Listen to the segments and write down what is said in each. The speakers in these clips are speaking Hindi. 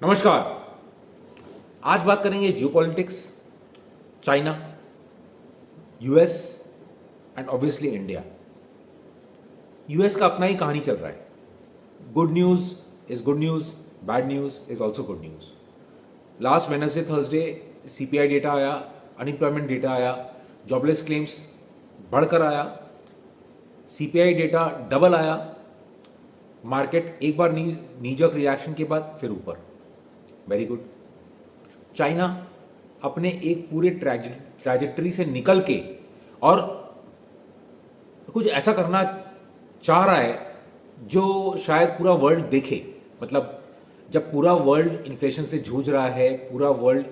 नमस्कार। आज बात करेंगे geopolitics, China, US and obviously India. US का अपना ही कहानी चल रहा है। Good news is good news, bad news is also good news. Last Wednesday Thursday CPI data आया, अनएम्प्लॉयमेंट डेटा आया, जॉबलेस क्लेम्स बढ़कर आया, सीपीआई डेटा डबल आया। मार्केट एक बार नीजक रिएक्शन के बाद फिर ऊपर। Very good. चाइना अपने एक पूरे ट्रैजेक्टरी से निकल के और कुछ ऐसा करना चाह रहा है जो शायद पूरा वर्ल्ड देखे। मतलब जब पूरा वर्ल्ड इन्फ्लेशन से जूझ रहा है, पूरा वर्ल्ड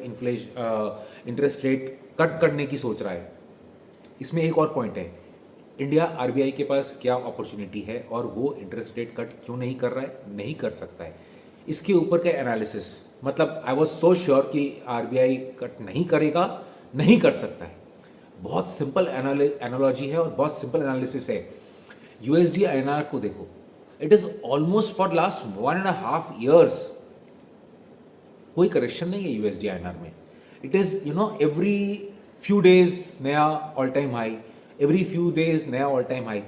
इंटरेस्ट रेट कट करने की सोच रहा है। इसमें एक और पॉइंट है, इंडिया आरबीआई के पास क्या अपॉर्चुनिटी है और वो इंटरेस्ट रेट कट क्यों नहीं कर रहा है, नहीं कर सकता है। इसके ऊपर का एनालिसिस, मतलब आई वॉज सो श्योर कि आरबीआई कट नहीं करेगा, नहीं कर सकता है। बहुत सिंपल एनालॉजी है और बहुत सिंपल एनालिसिस है। यूएसडी आईएनआर को देखो, it is almost for last 1.5 years कोई करेक्शन नहीं है यूएसडी आईएनआर में। It is every few days नया all time high, every few days नया all time high.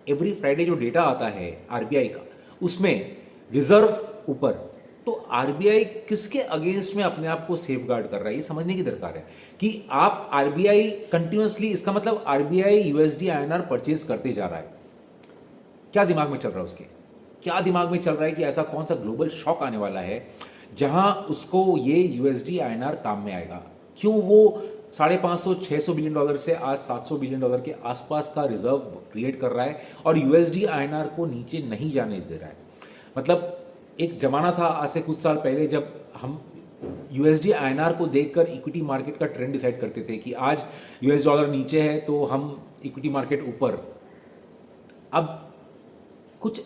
Every Friday जो डेटा आता है आरबीआई का, उसमें रिजर्व ऊपर। तो आरबीआई किसके अगेंस्ट में अपने आप को सेफ गार्ड कर रहा है, ये समझने की दरकार है कि आप आरबीआई कंटिन्यूसली, इसका मतलब आरबीआई यूएसडी आईएनआर परचेज करते जा रहा है। क्या दिमाग में चल रहा है उसके, क्या दिमाग में चल रहा है कि ऐसा कौन सा ग्लोबल शॉक आने वाला है जहां उसको ये यूएसडी आईएनआर काम में आएगा। क्यों वो 550-600 बिलियन डॉलर से आज 700 बिलियन डॉलर के आसपास का रिजर्व क्रिएट कर रहा है और यूएसडी आईएनआर को नीचे नहीं जाने दे रहा है। मतलब एक जमाना था आज से कुछ साल पहले जब हम यूएसडी आईएनआर को देखकर इक्विटी मार्केट का ट्रेंड डिसाइड करते थे कि आज यूएस डॉलर नीचे है तो हम इक्विटी मार्केट ऊपर। अब कुछ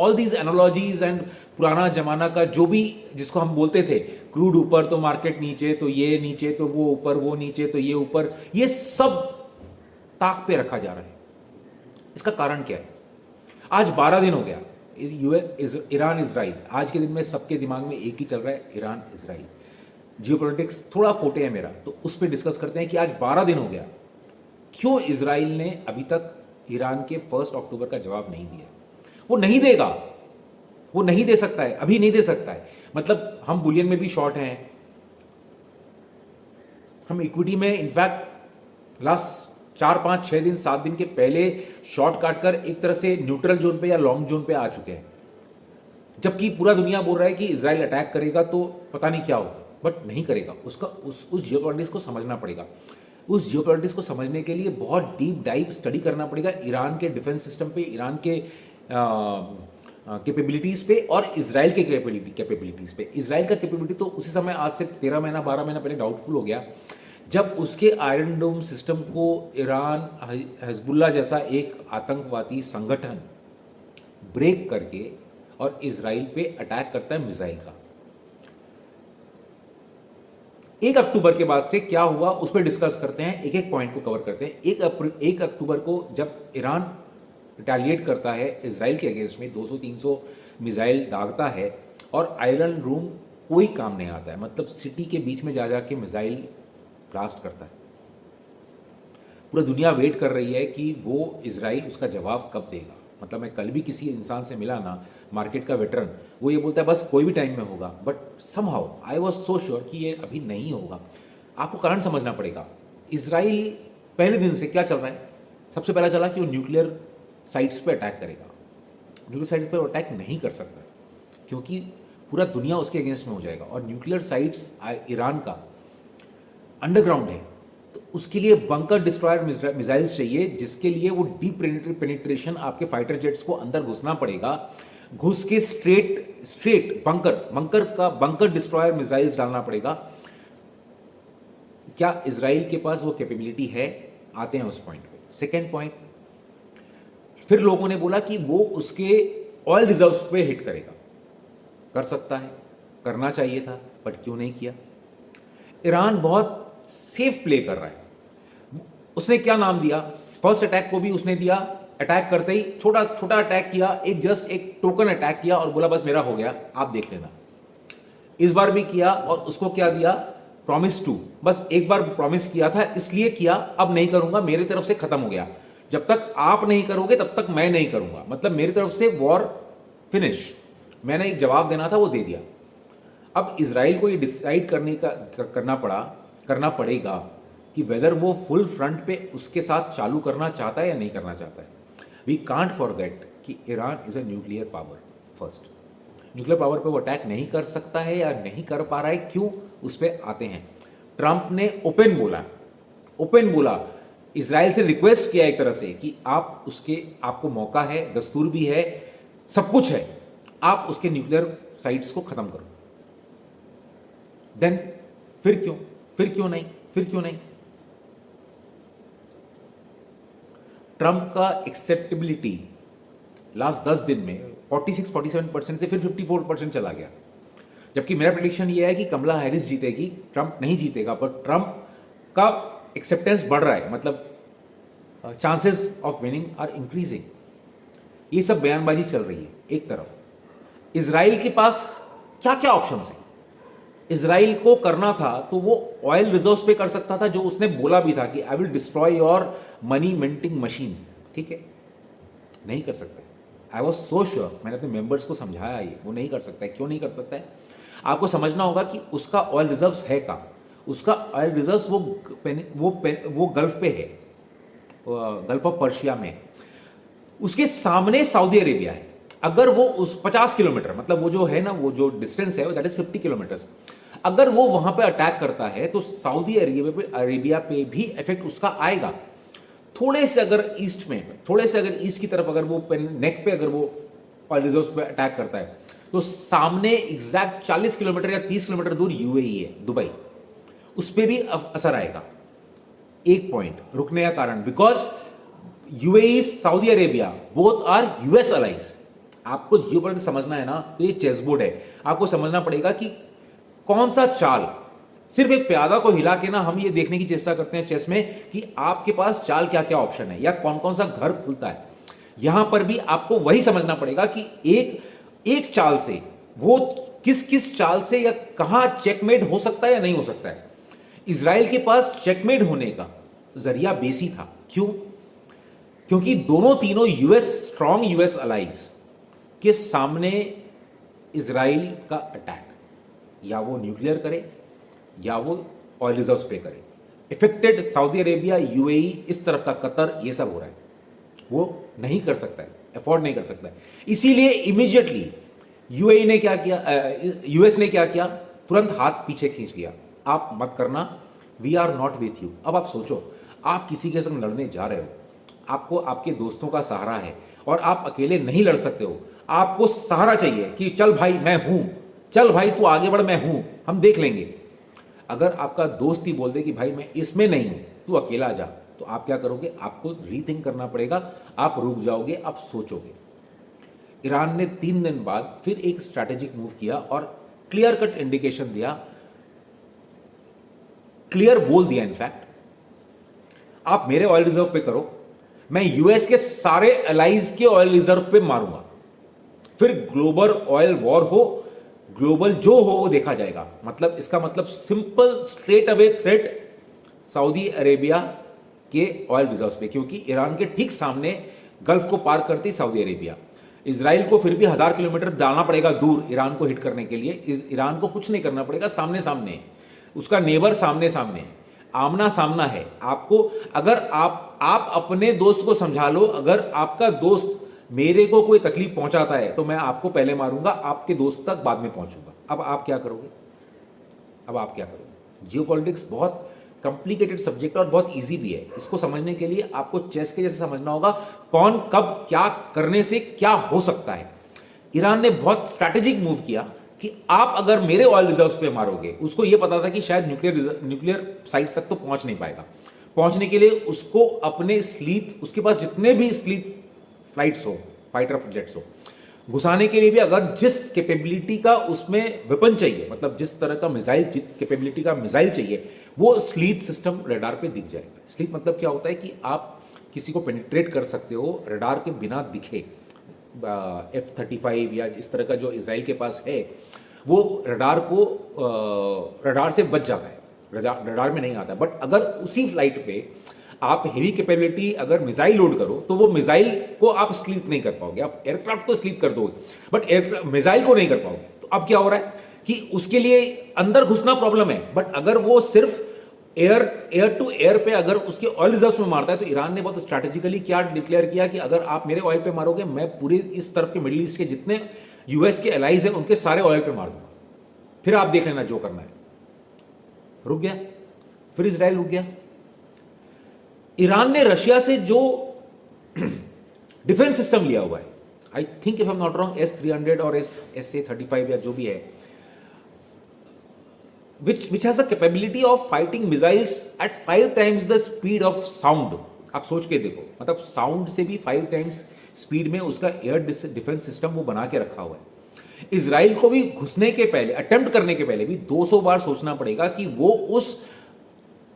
ऑल दीज एनालॉजीज एंड पुराना जमाना का जो भी जिसको हम बोलते थे, क्रूड ऊपर तो मार्केट नीचे, तो ये नीचे तो वो ऊपर, वो नीचे तो ये ऊपर, ये सब ताक पे रखा जा रहा है। इसका कारण क्या है? आज 12 दिन हो गया ईरान इजराइल, आज के दिन में सबके दिमाग में एक ही चल रहा है, ईरान इजराइल। जियोपॉलिटिक्स थोड़ा फोटे है मेरा, तो उस पर डिस्कस करते हैं कि आज 12 दिन हो गया, क्यों इजराइल ने अभी तक ईरान के 1 अक्टूबर का जवाब नहीं दिया। वो नहीं देगा, वो नहीं दे सकता है, अभी नहीं दे सकता है। मतलब हम बुलियन में भी शॉर्ट हैं, हम इक्विटी में इनफैक्ट लास्ट 4-5-6 दिन 7 दिन के पहले शॉर्ट काटकर एक तरह से न्यूट्रल जोन पे या लॉन्ग जोन पे आ चुके हैं। जबकि पूरा दुनिया बोल रहा है कि इजराइल अटैक करेगा तो पता नहीं क्या होगा, बट नहीं करेगा। उसका उस जियोपॉलिटिक्स को समझना पड़ेगा। उस जियोपॉलिटिक्स को समझने के लिए बहुत डीप डाइव स्टडी करना पड़ेगा ईरान के डिफेंस सिस्टम पे, ईरान के कैपेबिलिटीज़ पे और इसराइल के कैपेबिलिटीज़ पे। इसराइल का कैपेबिलिटी तो उसी समय आज से 13 महीना 12 महीना पहले डाउटफुल हो गया जब उसके आयरन डोम सिस्टम को ईरान हिजबुल्लाह जैसा एक आतंकवादी संगठन ब्रेक करके और इसराइल पे अटैक करता है मिसाइल का। 1 अक्टूबर के बाद से क्या हुआ उस पर डिस्कस करते हैं, एक एक पॉइंट को कवर करते हैं। 1 अक्टूबर को जब ईरान रिटेलिएट करता है इसराइल के अगेंस्ट में, 200-300 मिसाइल दागता है और आयरन रूम कोई काम नहीं आता है। मतलब सिटी के बीच में जा जाके मिसाइल ब्लास्ट करता है। पूरा दुनिया वेट कर रही है कि वो इसराइल उसका जवाब कब देगा। मतलब मैं कल भी किसी इंसान से मिला ना, मार्केट का वेटरन, वो ये बोलता है बस कोई भी टाइम में होगा, but somehow I was so sure कि ये अभी नहीं होगा। आपको कारण समझना पड़ेगा। इसराइल पहले दिन से क्या चल रहा है, सबसे पहला चला कि वो न्यूक्लियर साइट्स पे अटैक करेगा। न्यूक्लियर साइट्स पे अटैक नहीं कर सकता क्योंकि पूरा दुनिया उसके अगेंस्ट में हो जाएगा और न्यूक्लियर साइट्स ईरान का अंडरग्राउंड है, तो उसके लिए बंकर डिस्ट्रॉयर मिसाइल्स चाहिए, जिसके लिए वो डीप पेनिट्रेशन आपके फाइटर जेट्स को अंदर घुसना पड़ेगा, घुस के स्ट्रेट बंकर डिस्ट्रॉयर मिसाइल्स डालना पड़ेगा। क्या इसराइल के पास वो कैपेबिलिटी है? आते हैं उस पॉइंट पे। सेकेंड पॉइंट, फिर लोगों ने बोला कि वो उसके ऑयल रिजर्व्स पे हिट करेगा। कर सकता है, करना चाहिए था, बट क्यों नहीं किया? ईरान बहुत सेफ प्ले कर रहा है। उसने क्या नाम दिया, फर्स्ट अटैक को भी उसने दिया, अटैक करते ही छोटा छोटा अटैक किया, एक जस्ट एक टोकन अटैक किया और बोला बस मेरा हो गया, आप देख लेना। इस बार भी किया और उसको क्या दिया, प्रॉमिस टू, बस एक बार प्रॉमिस किया था इसलिए किया, अब नहीं करूंगा, मेरी तरफ से खत्म हो गया, जब तक आप नहीं करोगे तब तक मैं नहीं करूंगा, मतलब मेरी तरफ से वॉर फिनिश, मैंने एक जवाब देना था वो दे दिया। अब इजराइल को ये डिसाइड करना पड़ेगा कि वेदर वो फुल फ्रंट पे उसके साथ चालू करना चाहता है या नहीं करना चाहता है। वी कांट फॉरगेट कि Iran is a nuclear power first, nuclear power पे वो अटैक नहीं कर सकता है या नहीं कर पा रहा है, क्यों, उस पर आते हैं। ट्रंप ने ओपन बोला, इजराइल से रिक्वेस्ट किया एक तरह से कि आपको मौका है, दस्तूर भी है, सब कुछ है, आप उसके न्यूक्लियर साइट्स को खत्म करो। देन फिर क्यों नहीं। ट्रंप का एक्सेप्टेबिलिटी लास्ट 10 दिन में 46-47% से फिर 54% चला गया, जबकि मेरा प्रेडिक्शन ये है कि कमला हैरिस जीतेगी, ट्रंप नहीं जीतेगा, पर ट्रंप का एक्सेप्टेंस बढ़ रहा है, मतलब chances of winning are increasing. ये सब बयानबाजी चल रही है एक तरफ। इजराइल के पास क्या क्या ऑप्शन है, इजराइल को करना था तो वो ऑयल रिजर्व्स पे कर सकता था, जो उसने बोला भी था कि I will destroy your money minting machine, ठीक है, नहीं कर सकता। आई वॉज सो श्योर, मैंने अपने मेंबर्स को समझाया ये, वो नहीं कर सकता है। क्यों नहीं कर सकता है? आपको समझना होगा कि उसका ऑयल रिजर्व्स है का, उसका ऑयल रिजर्व्स वो गल्फ पे है, गल्फ ऑफ पर्शिया में, उसके सामने सऊदी अरेबिया है। अगर वो उस 50 किलोमीटर, मतलब वो जो है ना, वो जो डिस्टेंस है दैट इज 50 किलोमीटर, अगर वो वहां पे अटैक करता है तो सऊदी अरेबिया पे भी इफेक्ट उसका आएगा। थोड़े से अगर ईस्ट की तरफ अगर वो नेक पे अगर वो ऑयल रिजर्व्स पे अटैक करता है तो सामने एग्जैक्ट 40 किलोमीटर या 30 किलोमीटर दूर यूएई है, दुबई, उस पर भी असर आएगा। एक पॉइंट रुकने का कारण, because UAE, Saudi Arabia both are US allies. आपको जियोपॉलिटिक्स समझना है ना, तो ये चेस बोर्ड है, आपको समझना पड़ेगा कि कौन सा चाल, सिर्फ एक प्यादा को हिला के ना हम ये देखने की चेष्टा करते हैं चेस में कि आपके पास चाल क्या क्या ऑप्शन है या कौन कौन सा घर खुलता है। यहां पर भी आपको वही समझना पड़ेगा कि एक चाल से वो किस चाल से या कहां चेकमेट हो सकता है या नहीं हो सकता है। इजराइल के पास चेकमेट होने का जरिया बेसी था। क्यों? क्योंकि तीनों स्ट्रॉन्ग यूएस अलाइज के सामने इजराइल का अटैक, या वो न्यूक्लियर करे या वो ऑयल रिजर्व्स पे करे, इफेक्टेड सऊदी अरेबिया, यूएई, इस तरफ का कतर, ये सब हो रहा है, वो नहीं कर सकता है, अफोर्ड नहीं कर सकता है। इसीलिए इमीडिएटली यूएई ने क्या किया, यूएस ने क्या किया, तुरंत हाथ पीछे खींच लिया, आप मत करना, we are not with you. अब आप सोचो, आप किसी के संग लड़ने जा रहे हो, आपको आपके दोस्तों का सहारा है और आप अकेले नहीं लड़ सकते हो, आपको सहारा चाहिए कि चल भाई मैं हूं, चल भाई तू आगे बढ़, मैं हूं, हम देख लेंगे। अगर आपका दोस्त ही बोल दे कि भाई मैं इसमें नहीं हूं, तू अकेला जा, तो आप क्या करोगे? आपको रीथिंक करना पड़ेगा, आप रुक जाओगे, आप सोचोगे। ईरान ने 3 दिन बाद फिर एक स्ट्रैटेजिक मूव किया और क्लियर कट इंडिकेशन दिया, क्लियर बोल दिया इनफैक्ट, आप मेरे ऑयल रिजर्व पे करो, मैं यूएस के सारे एलाइज के ऑयल रिजर्व पे मारूंगा, फिर ग्लोबल ऑयल वॉर हो, ग्लोबल जो हो वो देखा जाएगा। मतलब इसका मतलब simple straight away threat Saudi Arabia के ऑयल रिजर्व्स पे, क्योंकि ईरान के ठीक सामने गल्फ को पार करती सऊदी अरेबिया। इजराइल को फिर भी 1000 किलोमीटर जाना पड़ेगा दूर ईरान को हिट करने के लिए, ईरान को कुछ नहीं करना पड़ेगा, सामने सामने उसका नेबर, सामने सामने आमना सामना है। आपको अगर आप अपने दोस्त को समझा लो, अगर आपका दोस्त मेरे को कोई तकलीफ पहुंचाता है तो मैं आपको पहले मारूंगा, आपके दोस्त तक बाद में पहुंचूंगा। अब आप क्या करोगे? जियोपॉलिटिक्स बहुत कॉम्प्लिकेटेड सब्जेक्ट और बहुत इजी भी है। इसको समझने के लिए आपको चेस के जैसे समझना होगा, कौन कब क्या करने से क्या हो सकता है। ईरान ने बहुत स्ट्रैटेजिक मूव किया कि आप अगर मेरे ऑयल रिजर्व्स पे मारोगे, उसको यह पता था कि शायद न्यूक्लियर साइट्स तक तो पहुंच नहीं पाएगा। पहुंचने के लिए उसको अपने उसके पास जितने भी स्लीप फ्लाइट्स हो, फाइटर जेट्स हो, घुसाने के लिए भी अगर जिस कैपेबिलिटी का उसमें वेपन चाहिए, मतलब जिस तरह का मिसाइल, जिस कैपेबिलिटी का मिसाइल चाहिए, वो स्लीथ सिस्टम रडार पे दिख जाएगा। स्लीथ मतलब क्या होता है कि आप किसी को पेनिट्रेट कर सकते हो रडार के बिना दिखे। F-35 या इस तरह का जो इजराइल के पास है, वो रडार से बच जाता है, रडार में नहीं आता। बट अगर उसी फ्लाइट पे आप हेवी कैपेबिलिटी अगर मिसाइल लोड करो तो वो मिसाइल को आप स्लीप नहीं कर पाओगे, आप एयरक्राफ्ट को स्लीप कर दोगे बट मिसाइल को नहीं कर पाओगे। तो अब क्या हो रहा है कि उसके लिए अंदर घुसना प्रॉब्लम है, बट अगर वो सिर्फ एयर टू एयर पे अगर उसके ऑयल रिजर्व्स में मारता है तो ईरान ने बहुत स्ट्रैटेजिकली क्या डिक्लेयर किया कि अगर आप मेरे ऑयल पे मारोगे मैं पूरे इस तरफ के मिडिल ईस्ट के जितने यूएस के एलाइज हैं उनके सारे ऑयल पे मार दूंगा, फिर आप देख लेना जो करना है। रुक गया, फिर इजराइल रुक गया। ईरान ने रशिया से जो डिफेंस सिस्टम लिया हुआ है, I think if I am not wrong S-300 और SA-35 या जो भी है, which has the capability of fighting missiles at 5 times the speed of sound। आप सोच के देखो, मतलब साउंड से भी 5 टाइम्स स्पीड में उसका एयर डिफेंस सिस्टम वो बना के रखा हुआ है। इजराइल को भी घुसने के पहले, अटेम्प्ट करने के पहले भी 200 बार सोचना पड़ेगा कि वो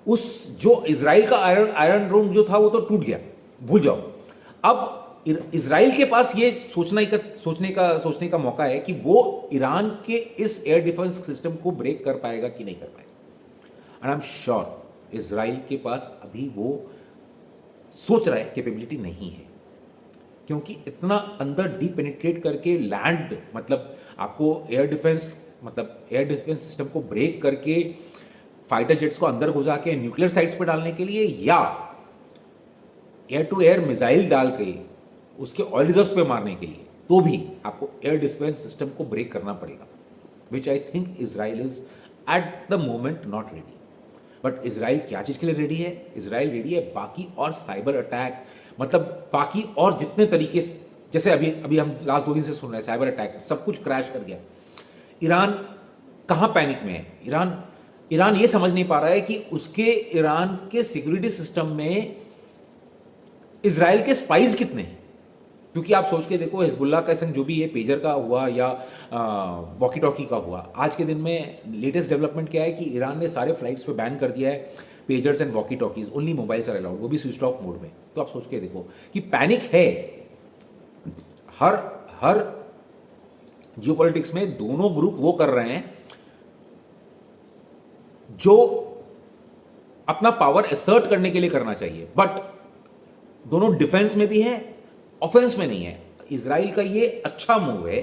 उस जो इजराइल का आयरन रूम जो था वो तो टूट गया, भूल जाओ। अब इजराइल के पास ये सोचने का मौका है कि वो ईरान के इस एयर डिफेंस सिस्टम को ब्रेक कर पाएगा कि नहीं कर पाएगा। And I am sure Israel के पास अभी वो सोच रहा है कैपेबिलिटी नहीं है, क्योंकि इतना अंदर डीप पेनिट्रेट करके लैंड, मतलब आपको एयर डिफेंस सिस्टम को ब्रेक करके फाइटर जेट्स को अंदर घुसा के न्यूक्लियर साइट्स पर डालने के लिए, या एयर टू एयर मिसाइल डाल के उसके ऑयल रिजर्व्स पे मारने के लिए, तो भी आपको एयर डिफेंस सिस्टम को ब्रेक करना पड़ेगा, which I think Israel is at the moment not ready. But Israel क्या चीज़ के लिए रेडी है? इजराइल रेडी है बाकी और साइबर अटैक, मतलब बाकी और जितने तरीके, जैसे अभी हम लास्ट 2 दिन से सुन रहे हैं साइबर अटैक, सब कुछ क्रैश कर गया। ईरान कहाँ पैनिक में है? ईरान ये समझ नहीं पा रहा है कि उसके ईरान के सिक्योरिटी सिस्टम में इजराइल के स्पाइस कितने हैं। क्योंकि आप सोच के देखो, हिजबुल्लाह का संग जो भी है, पेजर का हुआ या वॉकी टॉकी का हुआ, आज के दिन में लेटेस्ट डेवलपमेंट क्या है कि ईरान ने सारे फ्लाइट्स पे बैन कर दिया है pagers and walkie talkies, only mobiles are allowed, वो भी स्विच ऑफ मोड में। तो आप सोच के देखो कि पैनिक है। हर जियोपॉलिटिक्स में दोनों ग्रुप वो कर रहे हैं जो अपना पावर असर्ट करने के लिए करना चाहिए, बट दोनों डिफेंस में भी है, ऑफेंस में नहीं है। इजराइल का ये अच्छा मूव है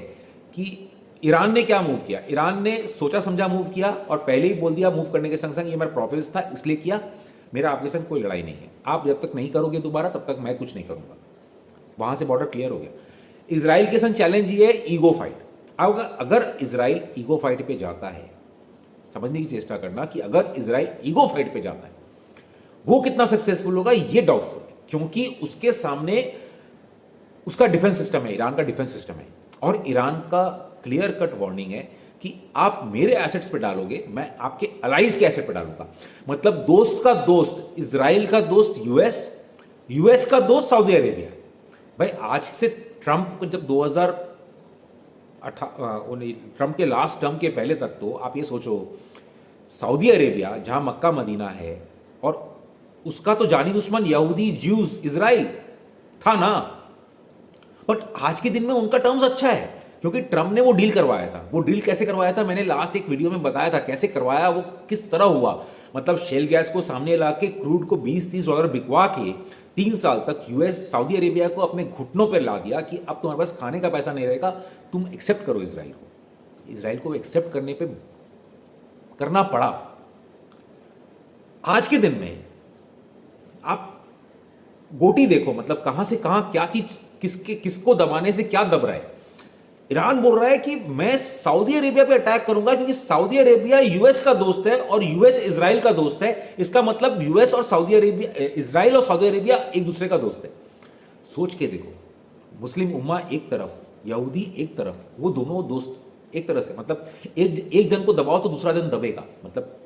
कि ईरान ने क्या मूव किया, ईरान ने सोचा समझा मूव किया और पहले ही बोल दिया मूव करने के संग संग ये मेरा प्रोफेस था इसलिए किया, मेरा आपके संग कोई लड़ाई नहीं है, आप जब तक नहीं करोगे दोबारा तब तक मैं कुछ नहीं करूंगा। वहां से बॉर्डर क्लियर हो गया। इजराइल के संग चैलेंज ये है ईगो फाइट। अगर इजराइल ईगो फाइट पे जाता है, समझने की चेष्टा करना कि अगर इजराइल ईगो फाइट पे जाता है वो कितना सक्सेसफुल होगा ये डाउटफुल है, क्योंकि उसके सामने उसका डिफेंस सिस्टम है, ईरान का डिफेंस सिस्टम है, और ईरान का क्लियर कट वार्निंग है कि आप मेरे एसेट्स पे डालोगे, मैं आपके अलाइज के एसेट पे डालूंगा। मतलब दोस्त का दोस्त इजराइल का दोस्त यूएस का दोस्त सऊदी अरेबिया। भाई आज से ट्रंप जब ट्रंप के लास्ट टर्म के पहले तक तो आप ये सोचो, सऊदी अरेबिया जहां मक्का मदीना है और उसका तो जानी दुश्मन यहूदी ज्यूज इजराइल था ना, बट आज के दिन में उनका टर्म्स अच्छा है क्योंकि ट्रंप ने वो डील करवाया था। वो डील कैसे करवाया था मैंने लास्ट एक वीडियो में बताया था, कैसे करवाया, वो किस तरह हुआ। मतलब शेल गैस को सामने ला के क्रूड को $20-30 बिकवा के 3 साल तक यूएस सऊदी अरेबिया को अपने घुटनों पर ला दिया कि अब तुम्हारे पास खाने का पैसा नहीं रहेगा, तुम एक्सेप्ट करो इजराइल को। इजराइल को एक्सेप्ट करने पे करना पड़ा। आज के दिन में आप गोटी देखो, मतलब कहां से कहां क्या चीज किसको दबाने से क्या दब रहा है। ईरान बोल रहा है कि मैं सऊदी अरेबिया पे अटैक करूंगा क्योंकि सऊदी अरेबिया यूएस का दोस्त है और यूएस इजराइल का दोस्त है। इसका मतलब यूएस और सऊदी अरेबिया, इजराइल और सऊदी अरेबिया एक दूसरे का दोस्त है। सोच के देखो, मुस्लिम उम्मा एक तरफ, यहूदी एक तरफ, वो दोनों दोस्त एक तरह से, मतलब एक जन को दबाओ तो दूसरा जन दबेगा। मतलब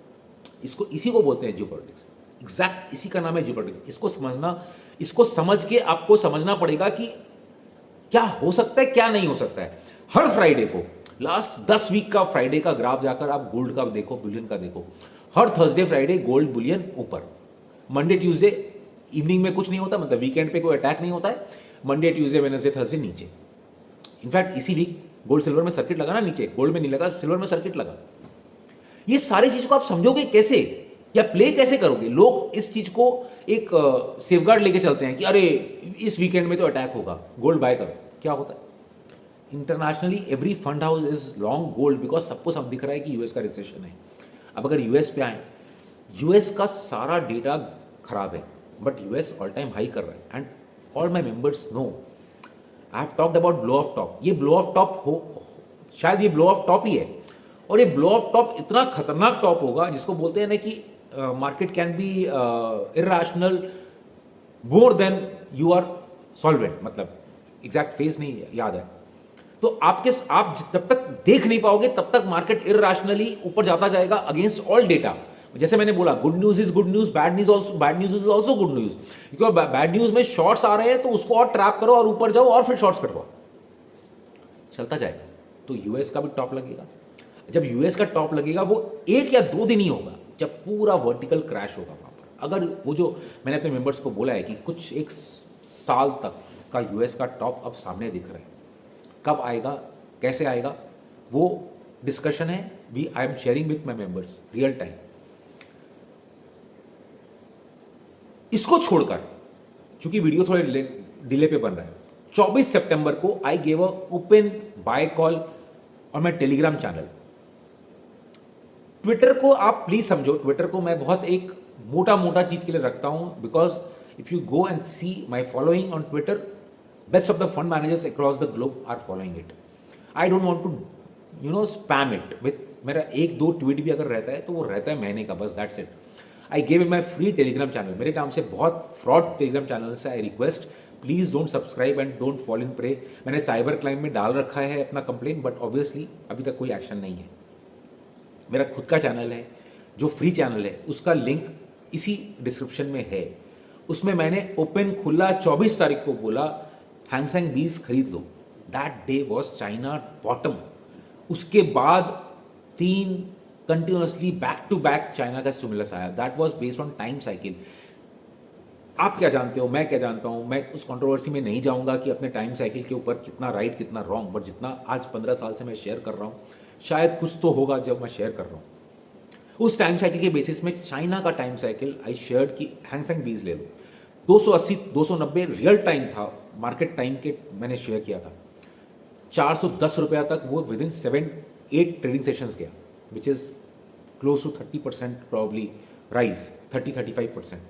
इसी को बोलते हैं जियोपॉलिटिक्स। एग्जैक्ट इसी का नाम है जियोपॉलिटिक्स। इसको समझ के आपको समझना पड़ेगा कि क्या हो सकता है क्या नहीं हो सकता है। हर फ्राइडे को, लास्ट 10 वीक का फ्राइडे का ग्राफ जाकर आप गोल्ड का देखो, बुलियन का देखो। हर थर्सडे फ्राइडे गोल्ड बुलियन ऊपर, मंडे ट्यूसडे इवनिंग में कुछ नहीं होता, मतलब वीकेंड पे कोई अटैक नहीं होता है। मंडे ट्यूसडे वेडनेसडे थर्सडे नीचे। इनफैक्ट इसी वीक गोल्ड सिल्वर में सर्किट लगा ना नीचे, गोल्ड में नहीं लगा, सिल्वर में सर्किट लगा। ये सारी चीज को आप समझोगे कैसे या प्ले कैसे करोगे? लोग इस चीज को एक सेफगार्ड लेके चलते हैं कि अरे इस वीकेंड में तो अटैक होगा, गोल्ड बाय करो। क्या होता है? Internationally every fund house is long gold because सबको सब दिख रहा है कि यूएस का रिसेशन है। अब अगर यूएस पे आए, यूएस का सारा डेटा खराब है, but US all time high कर रहा है and all my members know I have talked about blow off top. ये ब्लो ऑफ टॉप हो, शायद ये ब्लो ऑफ टॉप ही है, और ये ब्लो ऑफ टॉप इतना खतरनाक टॉप होगा जिसको बोलते हैं ना कि market can be irrational more than you are solvent, मतलब एग्जैक्ट फेज नहीं याद है। तो आप जब तक देख नहीं पाओगे तब तक मार्केट इरैशनली ऊपर जाता जाएगा अगेंस्ट ऑल डेटा। जैसे मैंने बोला, good news is good news, bad news is also good news. क्योंकि बैड न्यूज में शॉर्ट्स आ रहे हैं तो उसको और ट्रैप करो और ऊपर जाओ और फिर शॉर्ट्स कटवाओ, चलता जाएगा। तो यूएस का भी टॉप लगेगा। जब यूएस का टॉप लगेगा वो 1 या 2 दिन ही होगा, जब पूरा वर्टिकल क्रैश होगा वहां पर। अगर वो जो मैंने अपने मेंबर्स को बोला है कि कुछ 1 साल तक का यूएस का टॉप अब सामने दिख रहा है, कब आएगा, कैसे आएगा, वो डिस्कशन है। I am sharing with my members real time. इसको छोड़कर, चूंकि वीडियो थोड़े डिले पे बन रहा है, 24 सितंबर को I gave a open by call और मैं टेलीग्राम चैनल। ट्विटर को आप प्लीज समझो, ट्विटर को मैं बहुत एक मोटा मोटा चीज के लिए रखता हूं, because if you go and see my following on Twitter, best of the fund managers across the globe are following it. I don't want to spam it with, मेरा 1-2 ट्वीट भी अगर रहता है तो वो रहता है महीने का, बस that's it. I gave in my free Telegram channel. मेरे नाम से बहुत फ्रॉड टेलीग्राम चैनल से I request, please don't subscribe and don't fall in prey. मैंने साइबर क्राइम में डाल रखा है अपना कंप्लेंट, बट ऑब्वियसली अभी तक कोई एक्शन नहीं है। मेरा खुद का चैनल है जो फ्री चैनल है, उसका लिंक इसी डिस्क्रिप्शन में है। उसमें मैंने ओपन खुला 24 तारीख को बोला हैंग सेंग बीज खरीद लो। That day was China bottom. उसके बाद 3 continuously back to back China का स्टिमुलस आया। That was based on time cycle. आप क्या जानते हो, मैं क्या जानता हूं, मैं उस कंट्रोवर्सी में नहीं जाऊंगा कि अपने टाइम साइकिल के ऊपर कितना राइट कितना रॉन्ग, बट जितना आज 15 साल से मैं शेयर कर रहा हूं, शायद कुछ तो होगा जब मैं शेयर कर रहा हूं। उस टाइम साइकिल के बेसिस में चाइना का टाइम साइकिल आई शेयर की हैंग सेंग बीज ले लो। 280 290 रियल टाइम था, मार्केट टाइम के मैंने शेयर किया था। 410 रुपया तक वो विद इन 7-8 ट्रेडिंग सेशंस गया, which is close to 30% probably rise, 30-35%।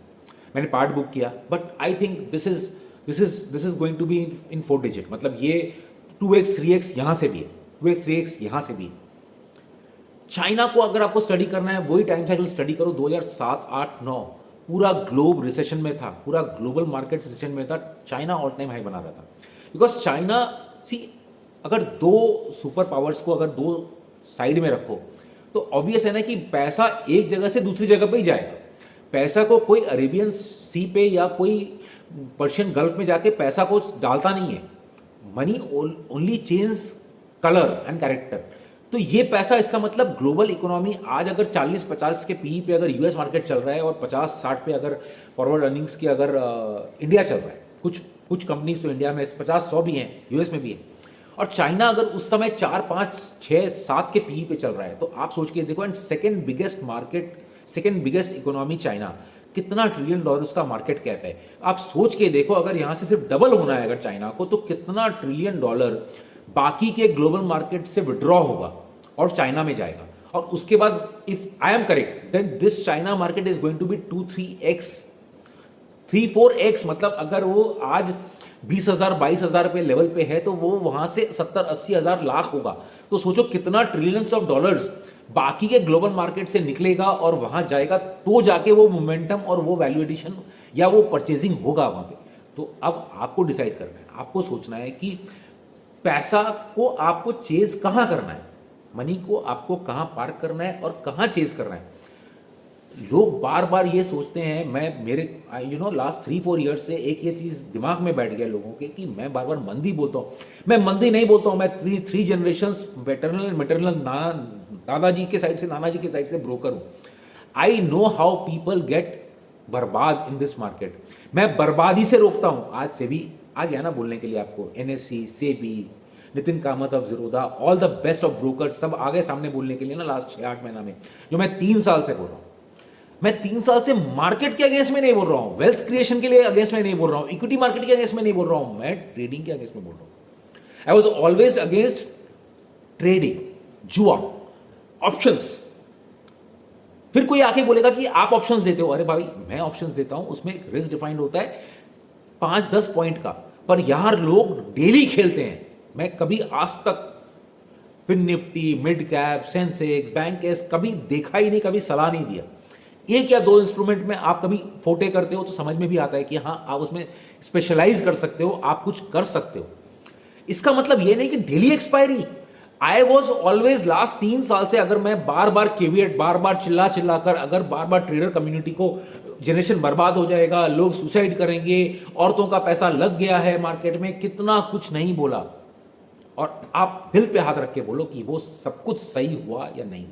मैंने पार्ट बुक किया, but I think this is going to be in 4 digit. मतलब ये 2x 3x यहां से भी है, 2x 3x यहां से भी है। चाइना को अगर आपको स्टडी करना है, वही टाइम साइकिल स्टडी करो। 2007, 8, 9 पूरा ग्लोब रिसेशन में था, पूरा ग्लोबल मार्केट रिसेशन में था। चाइना ऑल टाइम हाई बना रहा था, बिकॉज चाइना अगर 2 सुपर पावर्स को अगर 2 साइड में रखो तो ऑब्वियस है ना कि पैसा एक जगह से दूसरी जगह पे ही जाएगा। पैसा को कोई अरेबियन सी पे या कोई पर्शियन गल्फ में जाके पैसा को डालता नहीं है। Money only change colour and character. तो ये पैसा, इसका मतलब ग्लोबल इकोनॉमी आज अगर 40-50 के पी पे अगर यूएस मार्केट चल रहा है और 50-60 पे अगर फॉरवर्ड अर्निंग्स की अगर इंडिया चल रहा है, कुछ कंपनीज तो इंडिया में 50-100 भी हैं, यूएस में भी है, और चाइना अगर उस समय 4-5-6-7 के पी पे चल रहा है, तो आप सोच के देखो। And second biggest market, second biggest economy China, कितना ट्रिलियन डॉलर्स का मार्केट कैप है। आप सोच के देखो, अगर यहां से सिर्फ डबल होना है अगर चाइना को, तो कितना ट्रिलियन डॉलर बाकी के ग्लोबल मार्केट से विड्रॉ होगा और चाइना में जाएगा। और उसके बाद if I am correct, then this China market is going to be 2-3x 3-4x। मतलब अगर वो आज 20,000-22,000 पे लेवल पे है, तो वो वहां से 70-80 हज़ार लाख होगा। तो सोचो कितना ट्रिलियंस ऑफ डॉलर्स बाकी के ग्लोबल मार्केट से निकलेगा और वहां जाएगा, तो जाके वो मोमेंटम और वो वैल्यू एडिशन या वो परचेजिंग होगा वहां पे। तो अब आपको डिसाइड करना है, आपको सोचना है कि पैसा को आपको चेज कहां करना है, मनी को आपको कहां पार्क करना है और कहां चेज करना है। लोग बार बार ये सोचते हैं, मैं मेरे लास्ट 3-4 ईयर्स से एक ये चीज़ दिमाग में बैठ गया लोगों के कि मैं बार बार मंदी बोलता हूँ। मैं मंदी नहीं बोलता हूँ, मैं 3 जनरेशंस वेटरनल मेटरनल दादाजी के साइड से, नाना जी के साइड से ब्रोकर हूँ। I know how people get बर्बाद इन दिस मार्केट। मैं बर्बादी से रोकता हूँ। आज से भी आ गया ना बोलने के लिए आपको, NSE, SEBI, Nitin Kamat of Zerodha, all the best of broker, सब आगे सामने बोलने के लिए ना लास्ट 6-8 महीना में, जो मैं 3 साल से बोल रहा हूँ। मैं 3 साल से मार्केट के अगेंस्ट में नहीं बोल रहा हूँ, वेल्थ क्रिएशन के लिए अगेंस्ट में नहीं बोल रहा हूँ, इक्विटी मार्केट के अगेंस्ट में नहीं बोल रहा हूँ, मैं ट्रेडिंग के अगेंस्ट में बोल रहा हूँ। I was always against trading, जुआ, ऑप्शंस। फिर कोई आके बोलेगा कि आप ऑप्शंस देते हो, अरे भाई मैं ऑप्शंस देता हूं, उसमें एक रिस्क डिफाइंड होता है 5-10 पॉइंट का, पर यार लोग डेली खेलते हैं। मैं कभी आज तक fin Nifty, mid cap, Sensex, Bankex कभी देखा ही नहीं, कभी सलाह नहीं दिया। एक या दो इंस्ट्रूमेंट में आप कभी फोटे करते हो तो समझ में भी आता है कि हाँ आप उसमें स्पेशलाइज कर सकते हो, आप कुछ कर सकते हो। इसका मतलब ये नहीं कि daily expiry. I was always last 3 साल से, अगर मैं बार बार केविएट, बार बार चिल्ला चिल्ला कर, अगर बार बार ट्रेडर कम्युनिटी को जनरेशन बर्बाद हो जाएगा, लोग सुसाइड करेंगे, औरतों का पैसा लग गया है मार्केट में, कितना कुछ नहीं बोला, और आप दिल पे हाथ रख के बोलो कि वो सब कुछ सही हुआ या नहीं।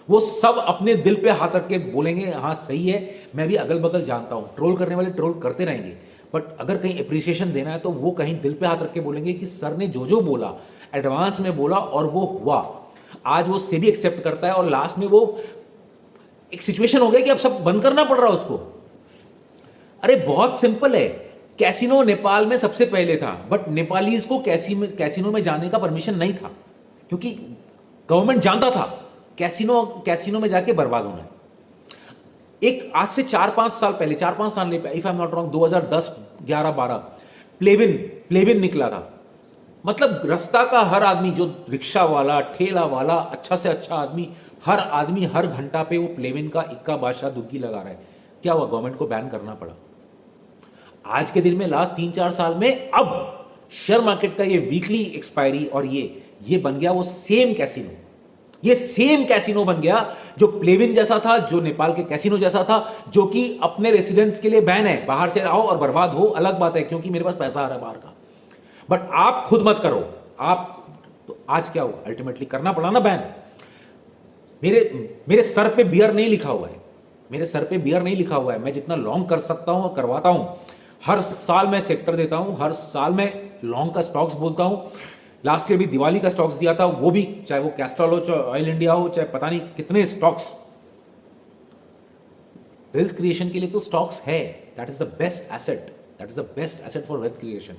वो सब अपने दिल पे हाथ रख के बोलेंगे हाँ सही है। मैं भी अगल बगल जानता हूं, ट्रोल करने वाले ट्रोल करते रहेंगे, बट अगर कहीं अप्रिसिएशन देना है तो वो कहीं दिल पे हाथ रख के बोलेंगे कि सर ने जो जो बोला एडवांस में बोला और वो हुआ। आज वो सेबी एक्सेप्ट करता है और लास्ट में वो एक सिचुएशन हो गया कि अब सब बंद करना पड़ रहा है उसको। अरे बहुत सिंपल है, कैसीनो नेपाल में सबसे पहले था, बट नेपालीज को कैसीनो में जाने का परमिशन नहीं था, क्योंकि गवर्नमेंट जानता था कैसीनो में जाके बर्बाद होना है। एक आज से 4-5 साल पहले, 4-5 साल नहीं, if I am not wrong, 2010, 11, 12 प्लेविन निकला था। मतलब रास्ता का हर आदमी, जो रिक्शा वाला, ठेला वाला, अच्छा से अच्छा आदमी, हर आदमी हर घंटा पे वो प्लेविन का इक्का बादशाह दुग्गी लगा रहा है। क्या हुआ? गवर्नमेंट को बैन करना पड़ा। आज के दिन में लास्ट 3-4 साल में अब शेयर मार्केट का ये वीकली एक्सपायरी और ये बन गया वो सेम कैसीनो। ये सेम कैसीनो बन गया जो प्लेविन जैसा था, जो नेपाल के कैसीनो जैसा था, जो कि अपने रेसिडेंट्स के लिए बैन है। बाहर से आओ और बर्बाद हो अलग बात है, क्योंकि मेरे पास पैसा आ रहा है बाहर का, बट आप खुद मत करो। आप तो आज क्या हुआ? अल्टीमेटली करना पड़ा ना बैन। मेरे सर पे बियर नहीं लिखा हुआ है, मेरे सर पे बियर नहीं लिखा हुआ है। मैं जितना लॉन्ग कर सकता हूं करवाता हूं। हर साल मैं सेक्टर देता हूं, हर साल मैं लॉन्ग का स्टॉक्स बोलता हूं। लास्ट ईयर भी दिवाली का स्टॉक्स दिया था, वो भी चाहे वो कैस्ट्रॉल हो, चाहे ऑयल इंडिया हो, चाहे पता नहीं कितने स्टॉक्स। वेल्थ क्रिएशन के लिए तो स्टॉक्स है, that is the best asset, that is the best asset for wealth creation.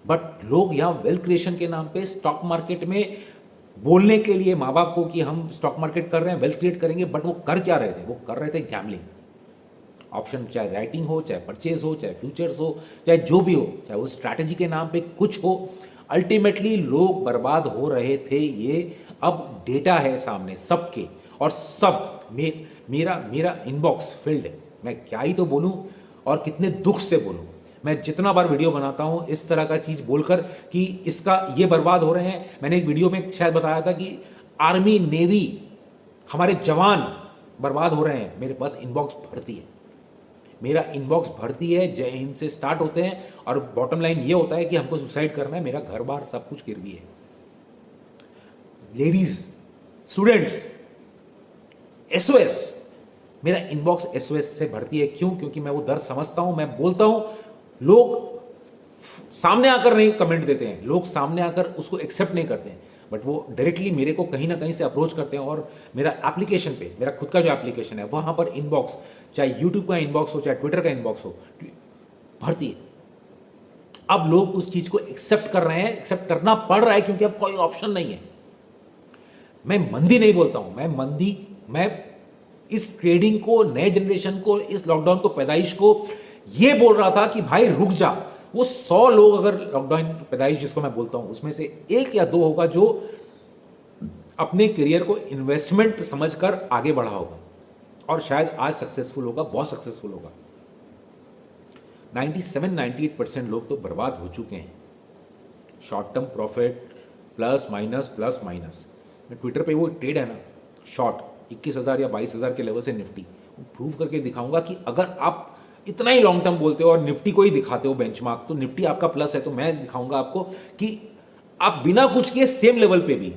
But लोग यहाँ वेल्थ क्रिएशन के नाम पे स्टॉक मार्केट में बोलने के लिए माँ बाप को कि हम स्टॉक मार्केट कर रहे हैं, वेल्थ क्रिएट करेंगे, बट वो कर क्या रहे थे? वो कर रहे थे गैम्बलिंग। ऑप्शन, चाहे राइटिंग हो, चाहे परचेज हो, चाहे फ्यूचर्स हो, चाहे जो भी हो, चाहे वो स्ट्रैटेजी के नाम पे कुछ हो, अल्टीमेटली लोग बर्बाद हो रहे थे। ये अब डेटा है सामने सबके, और सब मेरा इनबॉक्स फिल्ड है। मैं क्या ही तो बोलूं और कितने दुख से बोलूं। मैं जितना बार वीडियो बनाता हूं इस तरह का चीज़ बोलकर कि इसका ये बर्बाद हो रहे हैं। मैंने एक वीडियो में शायद बताया था कि आर्मी, नेवी, हमारे जवान बर्बाद हो रहे हैं। मेरे पास इनबॉक्स भरती है, मेरा इनबॉक्स भरती है, जय हिंद से स्टार्ट होते हैं, और बॉटम लाइन ये होता है कि हमको सुसाइड करना है, मेरा घर बार सब कुछ गिरवी है। लेडीज, स्टूडेंट्स, एसओएस, मेरा इनबॉक्स एसओएस से भरती है। क्यों? क्योंकि मैं वो दर्द समझता हूं, मैं बोलता हूं। लोग सामने आकर नहीं कमेंट देते हैं, लोग सामने आकर उसको एक्सेप्ट नहीं करते हैं, बट वो डायरेक्टली मेरे को कहीं ना कहीं से अप्रोच करते हैं। और मेरा एप्लीकेशन पे, मेरा खुद का जो एप्लीकेशन है वहाँ पर इनबॉक्स, चाहे यूट्यूब का इनबॉक्स हो, चाहे ट्विटर का इनबॉक्स हो, भरती है। अब लोग उस चीज़ को एक्सेप्ट कर रहे हैं, एक्सेप्ट करना पड़ रहा है, क्योंकि अब कोई ऑप्शन नहीं है। मैं मंदी नहीं बोलता हूँ, मैं इस ट्रेडिंग को, नए जनरेशन को, इस लॉकडाउन को, पैदाइश को ये बोल रहा था कि भाई रुक जा। वो 100 लोग अगर लॉकडाउन पैदाइश जिसको मैं बोलता हूं, उसमें से 1 या 2 होगा जो अपने करियर को इन्वेस्टमेंट समझकर आगे बढ़ा होगा, और शायद आज सक्सेसफुल होगा, बहुत सक्सेसफुल होगा। 97-98% लोग तो बर्बाद हो चुके हैं। Short term profit plus minus. मैं ट्विटर पे वो ट्रेड है ना, शॉर्ट 21,000 या 22,000 के लेवल से निफ्टी, प्रूव करके दिखाऊंगा कि अगर आप इतना ही लॉन्ग टर्म बोलते हो और निफ्टी को ही दिखाते हो बेंचमार्क, तो निफ्टी आपका प्लस है, तो मैं दिखाऊंगा आपको कि आप बिना कुछ किए सेम लेवल पे भी,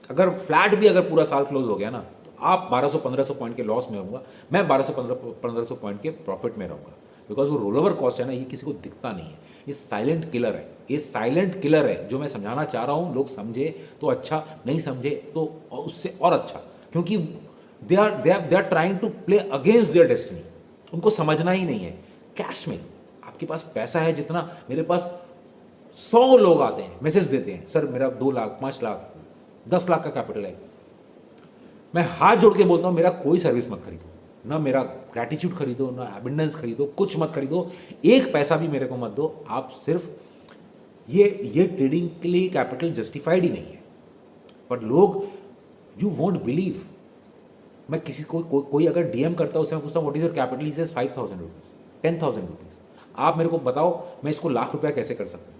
अगर फ्लैट भी अगर पूरा साल क्लोज हो गया ना, तो आप 1200-1500 पॉइंट के लॉस में रहूंगा, मैं 1200-1500 पॉइंट के प्रॉफिट में रहूंगा। बिकॉज वो रोल ओवर कॉस्ट है ना, ये किसी को दिखता नहीं है, ये साइलेंट किलर है, ये साइलेंट किलर है। जो मैं समझाना चाह रहा हूँ, लोग समझे तो अच्छा, नहीं समझे तो उससे और अच्छा, क्योंकि they are trying to play against their destiny. उनको समझना ही नहीं है। कैश में आपके पास पैसा है जितना, मेरे पास 100 लोग आते हैं, मैसेज देते हैं, सर मेरा 2 लाख 5 लाख 10 लाख का कैपिटल है। मैं हाथ जोड़ के बोलता हूँ, मेरा कोई सर्विस मत खरीदो, ना मेरा ग्रैटिट्यूड खरीदो, ना एबिंडेंस खरीदो, कुछ मत खरीदो, एक पैसा भी मेरे को मत दो। आप सिर्फ ये ट्रेडिंग के लिए कैपिटल जस्टिफाइड ही नहीं है। पर लोग, यू वोंट बिलीव, मैं किसी कोई अगर डीएम करता है, उससे मैं पूछता हूँ what is your capital, he says 5,000 rupees 10,000 rupees. आप मेरे को बताओ मैं इसको लाख रुपया कैसे कर सकता हूँ?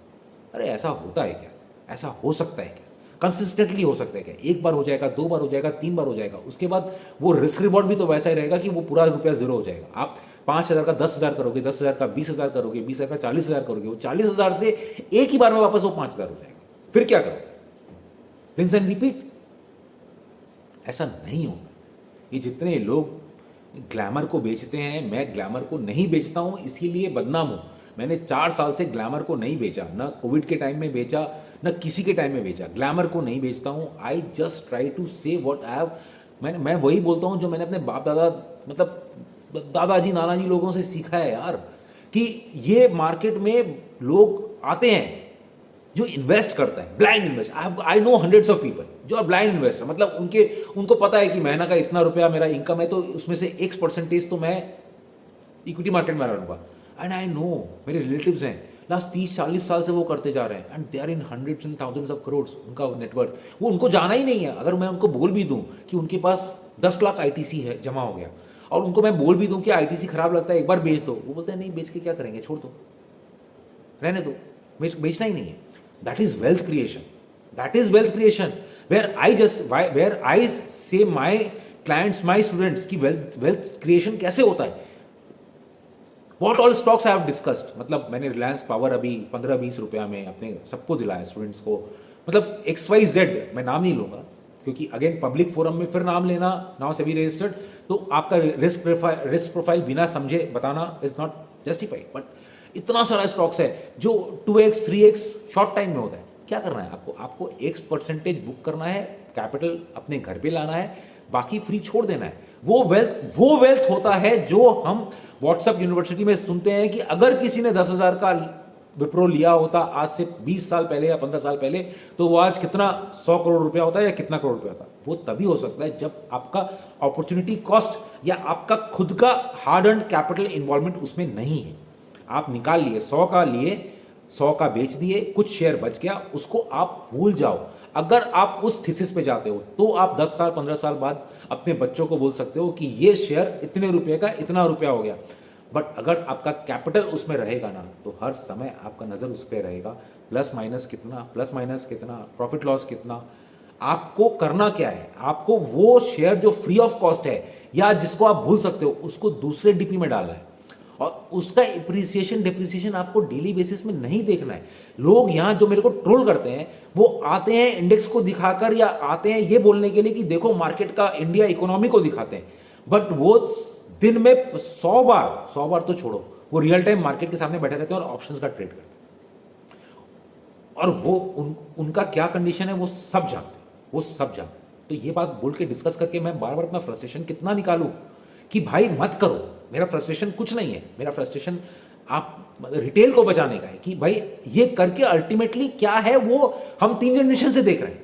अरे ऐसा होता है क्या? ऐसा हो सकता है क्या? कंसिस्टेंटली हो सकता है क्या? एक बार हो जाएगा, 2 बार हो जाएगा, 3 बार हो जाएगा, उसके बाद वो रिस्क रिवॉर्ड भी तो वैसा ही रहेगा कि वो पूरा रुपया जीरो हो जाएगा। आप 5,000 का 10,000 करोगे, 10,000 का 20,000 करोगे, 20,000 का 40,000 करोगे, वो 40,000 से एक ही बार में वापस वो 5,000 हो जाएगा। फिर क्या करोगे? Rinse and repeat. ऐसा नहीं होगा। ये जितने लोग ग्लैमर को बेचते हैं, मैं ग्लैमर को नहीं बेचता हूँ, इसीलिए बदनाम हूँ। मैंने 4 साल से ग्लैमर को नहीं बेचा, ना कोविड के टाइम में बेचा, ना किसी के टाइम में बेचा। ग्लैमर को नहीं बेचता हूँ। आई जस्ट ट्राई टू से व्हाट आई हैव। मैं वही बोलता हूँ जो मैंने अपने बाप दादा, मतलब दादाजी नानाजी लोगों से सीखा है यार, कि ये मार्केट में लोग आते हैं जो इन्वेस्ट करता है, blind invest. I know hundreds of people जो आर ब्लाइंड इन्वेस्टर, मतलब उनको पता है कि महीना का इतना रुपया मेरा इनकम है, तो उसमें से X% तो मैं इक्विटी मार्केट में डालूंगा। एंड आई नो, मेरे रिलेटिव्स हैं, लास्ट 30-40 साल से वो करते जा रहे हैं, and they are in hundreds and thousands of crore उनका नेटवर्क। वो उनको जाना ही नहीं है। अगर मैं उनको बोल भी दूं कि उनके पास 10 लाख ITC है, जमा हो गया, और उनको मैं बोल भी दूं कि ITC खराब लगता है, एक बार बेच दो, वो बोलते हैं नहीं, बेच के क्या करेंगे, छोड़ दो, रहने दो, बेचना ही नहीं है। That is wealth creation. That is wealth creation. Where I say my clients, my students कि wealth creation कैसे होता है. What all stocks I have discussed. मतलब मैंने रिलायंस पावर अभी 15-20 रुपया में अपने सबको दिलाया, स्टूडेंट्स को, मतलब XYZ, मैं नाम नहीं लूँगा क्योंकि अगेन पब्लिक फोरम में फिर नाम लेना, नाउ सेबी रजिस्टर्ड, तो आपका रिस्क प्रोफाइल बिना समझे बताना इज नॉट जस्टिफाइड। बट इतना सारा स्टॉक्स है जो 2x 3x शॉर्ट टाइम में होता है। क्या करना है आपको X% बुक करना है, कैपिटल अपने घर पे लाना है, बाकी फ्री छोड़ देना है। वो वेल्थ होता है जो हम व्हाट्सएप यूनिवर्सिटी में सुनते हैं कि अगर किसी ने 10,000 का विप्रो लिया होता आज से 20 साल पहले या 15 साल पहले, तो वो आज कितना 100 करोड़ रुपया होता है या कितना करोड़ रुपया होता है। वो तभी हो सकता है जब आपका अपॉर्चुनिटी कॉस्ट या आपका खुद का हार्ड अर्न्ड कैपिटल इन्वॉल्वमेंट उसमें नहीं है। आप निकाल लिए, 100 का लिए, 100 का बेच दिए, कुछ शेयर बच गया, उसको आप भूल जाओ। अगर आप उस थीसिस पे जाते हो तो आप 10 साल 15 साल बाद अपने बच्चों को बोल सकते हो कि ये शेयर इतने रुपए का इतना रुपया हो गया। बट अगर आपका कैपिटल उसमें रहेगा ना, तो हर समय आपका नज़र उस पर रहेगा, प्लस माइनस कितना, प्रॉफिट लॉस कितना। आपको करना क्या है, आपको वो शेयर जो फ्री ऑफ कॉस्ट है या जिसको आप भूल सकते हो, उसको दूसरे डीपी में डालना है, और उसका एप्रिसिएशन डिप्रिसिएशन आपको डेली बेसिस में नहीं देखना है। लोग यहाँ जो मेरे को ट्रोल करते हैं, वो आते हैं इंडेक्स को दिखाकर या आते हैं ये बोलने के लिए कि देखो मार्केट का, इंडिया इकोनॉमी को दिखाते हैं, बट वो दिन में 100 बार तो छोड़ो, वो रियल टाइम मार्केट के सामने बैठे रहते हैं और ऑप्शंस का ट्रेड करते हैं। और वो उनका क्या कंडीशन है वो सब जानते हैं। तो ये बात बोल के डिस्कस करके मैं बार बार अपना फ्रस्ट्रेशन कितना निकालूं कि भाई मत करो। मेरा फ्रस्ट्रेशन कुछ नहीं है, मेरा फ्रस्ट्रेशन आप रिटेल को बचाने का है कि भाई ये करके अल्टीमेटली क्या है वो हम 3 जनरेशन से देख रहे हैं,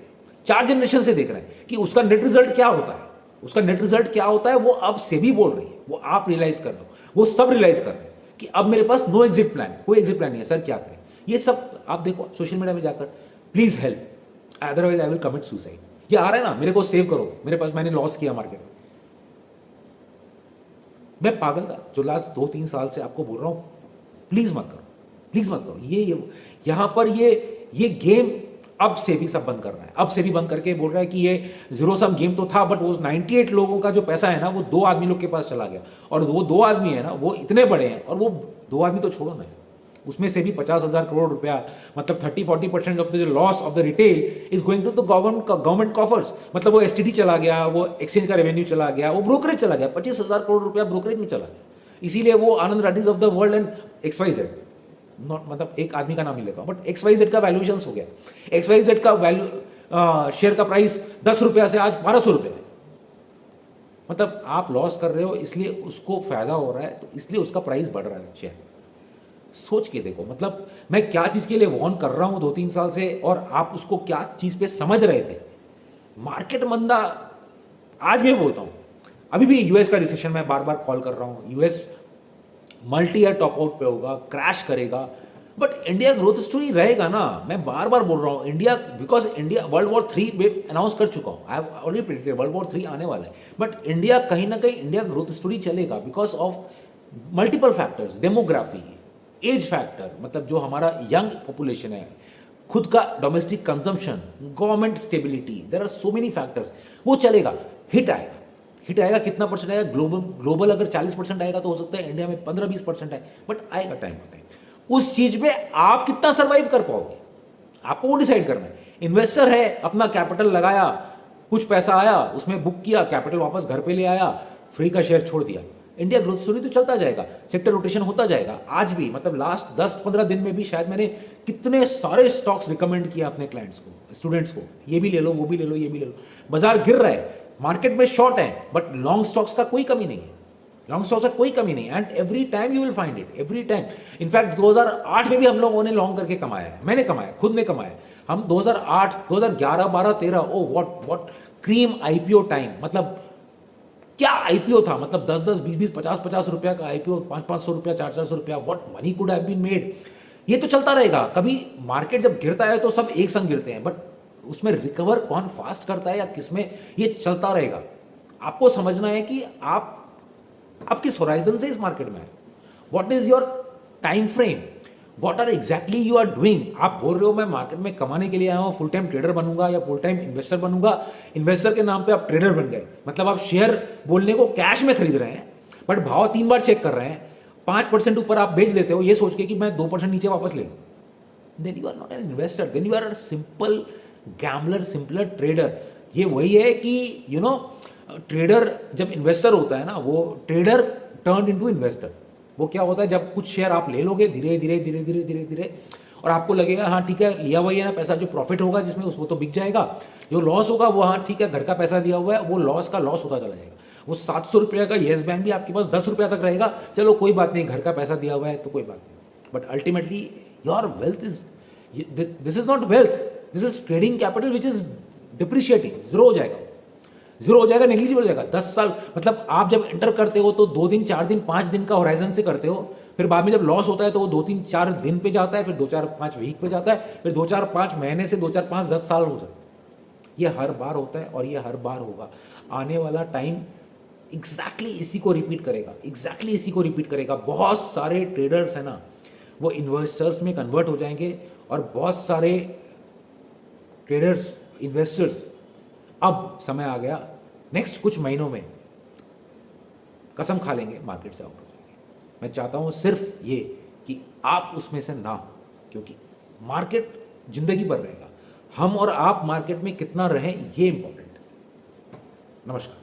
4 जनरेशन से देख रहे हैं कि उसका नेट रिजल्ट क्या होता है। वो अब सेबी बोल रही है, वो आप रियलाइज कर रहे हो, वो सब रियलाइज कर रहे हैं कि अब मेरे पास नो एग्जिट प्लान, कोई एग्जिट प्लान नहीं है, सर क्या करें। ये सब आप देखो सोशल मीडिया में जाकर, please help, otherwise I will commit suicide. ये आ रहा है ना, मेरे को सेव करो, मेरे पास मैंने लॉस किया मार्केट में। मैं पागल था जो लास्ट 2-3 साल से आपको बोल रहा हूं, प्लीज मत करो। ये यहां पर ये गेम अब से भी सब बंद कर रहा है। अब से भी बंद करके बोल रहा है कि ये जीरो सम गेम तो था, बट वो 98 लोगों का जो पैसा है ना, वो 2 आदमी लोग के पास चला गया, और वो 2 आदमी है ना, वो इतने बड़े हैं, और वो 2 आदमी तो छोड़ो ना, उसमें से भी 50,000 करोड़ रुपया, मतलब 30-40% of the loss of the retail is going to the government coffers. मतलब वो STT चला गया, वो एक्सचेंज का रेवेन्यू चला गया, वो ब्रोकरेज चला गया, 25,000 करोड़ रुपया ब्रोकरेज में चला गया। इसीलिए वो Anand Reddys of the world and XYZ, not मतलब एक आदमी का नाम ही लेता हूं, बट XYZ का वैल्यूएशन हो गया, XYZ का वैल्यू शेयर का प्राइस 10 रुपया से आज 1200 रुपये है। मतलब आप लॉस कर रहे हो इसलिए उसको फायदा हो रहा है, तो इसलिए उसका प्राइस बढ़ रहा है शेयर। सोच के देखो, मतलब मैं क्या चीज के लिए वॉर्न कर रहा हूं 2-3 साल से, और आप उसको क्या चीज पे समझ रहे थे। मार्केट मंदा, आज मैं बोलता हूं, अभी भी यूएस का रिसेशन मैं बार बार कॉल कर रहा हूं, US multi year top out पे होगा, क्रैश करेगा, बट इंडिया ग्रोथ स्टोरी रहेगा ना। मैं बार बार बोल रहा हूँ India, because India world war 3 announce कर चुका हूँ, I have already predicted world war 3 आने वाला है, बट इंडिया कहीं ना कहीं इंडिया ग्रोथ स्टोरी चलेगा because of multiple factors, demography, age factor, मतलब जो हमारा यंग पॉपुलेशन है, खुद का domestic consumption, government stability, there are so many factors, वो चलेगा। हिट आएगा, हिट आएगा, कितना परसेंट आएगा, ग्लोबल अगर 40% आएगा तो हो सकता है इंडिया में 15-20% आए, बट आएगा टाइम टू टाइम। उस चीज में आप कितना सर्वाइव कर पाओगे, आपको वो डिसाइड करना है। इन्वेस्टर है, अपना कैपिटल लगाया, कुछ पैसा आया, उसमें बुक किया, कैपिटल वापस घर पे ले आया, फ्री का शेयर छोड़ दिया, इंडिया ग्रोथ स्टोरी तो चलता जाएगा, सेक्टर रोटेशन होता जाएगा। आज भी मतलब लास्ट 10-15 दिन में भी शायद मैंने कितने सारे स्टॉक्स रिकमेंड किया अपने क्लाइंट्स को, स्टूडेंट्स को, ये भी ले लो, वो भी ले लो, ये भी ले लो। बाजार गिर रहा है, मार्केट में शॉर्ट है, बट लॉन्ग स्टॉक्स का कोई कमी नहीं है, लॉन्ग स्टॉक्स का कोई कमी नहीं है, and every time you will find it, every time. In fact 2008 में भी हम लोगों ने लॉन्ग करके कमाया है, मैंने कमाया, खुद ने कमाया। हम 2008, 2011, 12, 13, oh what cream IPO time, मतलब क्या IPO था, मतलब 10-10, 20-20, 50-50 रुपया का IPO, 500-500 रुपया, 400-400 रुपया, what money could have been made. ये तो चलता रहेगा। कभी मार्केट जब गिरता है तो सब एक संग गिरते हैं, बट उसमें रिकवर कौन फास्ट करता है या किसमें, ये चलता रहेगा। आपको समझना है कि आप किस होराइजन से इस मार्केट में है, what is your time frame, what are exactly you are doing. आप बोल रहे हो मैं मार्केट में कमाने के लिए आया हूँ, फुल टाइम ट्रेडर बनूंगा या फुल टाइम इन्वेस्टर बनूंगा, इन्वेस्टर के नाम पे आप ट्रेडर बन गए, मतलब आप शेयर बोलने को कैश में खरीद रहे हैं, बट भाव 3 बार चेक कर रहे हैं, 5% ऊपर आप बेच देते हो ये सोच के कि मैं 2% नीचे वापस ले लूँ। Then you are not an investor, then you are a simple gambler, simpler trader. ये वही है कि यू नो ट्रेडर जब इन्वेस्टर होता है ना, वो ट्रेडर टर्न इनटू इन्वेस्टर। वो क्या होता है, जब कुछ शेयर आप ले लोगे धीरे धीरे धीरे धीरे धीरे धीरे, और आपको लगेगा हाँ ठीक है लिया हुआ है ना पैसा, जो प्रॉफिट होगा जिसमें वो तो बिक जाएगा, जो लॉस होगा वो हाँ ठीक है घर का पैसा दिया हुआ है, वो लॉस का लॉस होता चला जाएगा। वो 700 रुपये का येस बैंक भी आपके पास 10 रुपया तक रहेगा, चलो कोई बात नहीं, घर का पैसा दिया हुआ है तो कोई बात नहीं, but ultimately your wealth is, this is not wealth, this is trading capital which is depreciating, zero हो जाएगा, जीरो हो जाएगा, नेग्लिजिबल हो जाएगा। 10 साल मतलब आप जब एंटर करते हो तो 2 दिन 4 दिन 5 दिन का होराइजन से करते हो, फिर बाद में जब लॉस होता है तो वो 2-3-4 दिन पे जाता है, फिर 2-4-5 वीक पे जाता है, फिर 2-4-5 महीने से 2-4-5-10 साल हो जाता है। ये हर बार होता है और ये हर बार होगा। आने वाला टाइम एग्जैक्टली इसी को रिपीट करेगा, एग्जैक्टली इसी को रिपीट करेगा। बहुत सारे ट्रेडर्स हैं ना, वो इन्वेस्टर्स में कन्वर्ट हो जाएंगे, और बहुत सारे ट्रेडर्स इन्वेस्टर्स, अब समय आ गया, नेक्स्ट कुछ महीनों में कसम खा लेंगे मार्केट से आउट हो जाएंगे। मैं चाहता हूं सिर्फ ये कि आप उसमें से ना हो, क्योंकि मार्केट जिंदगी भर रहेगा, हम और आप मार्केट में कितना रहें ये इंपॉर्टेंट है। नमस्कार।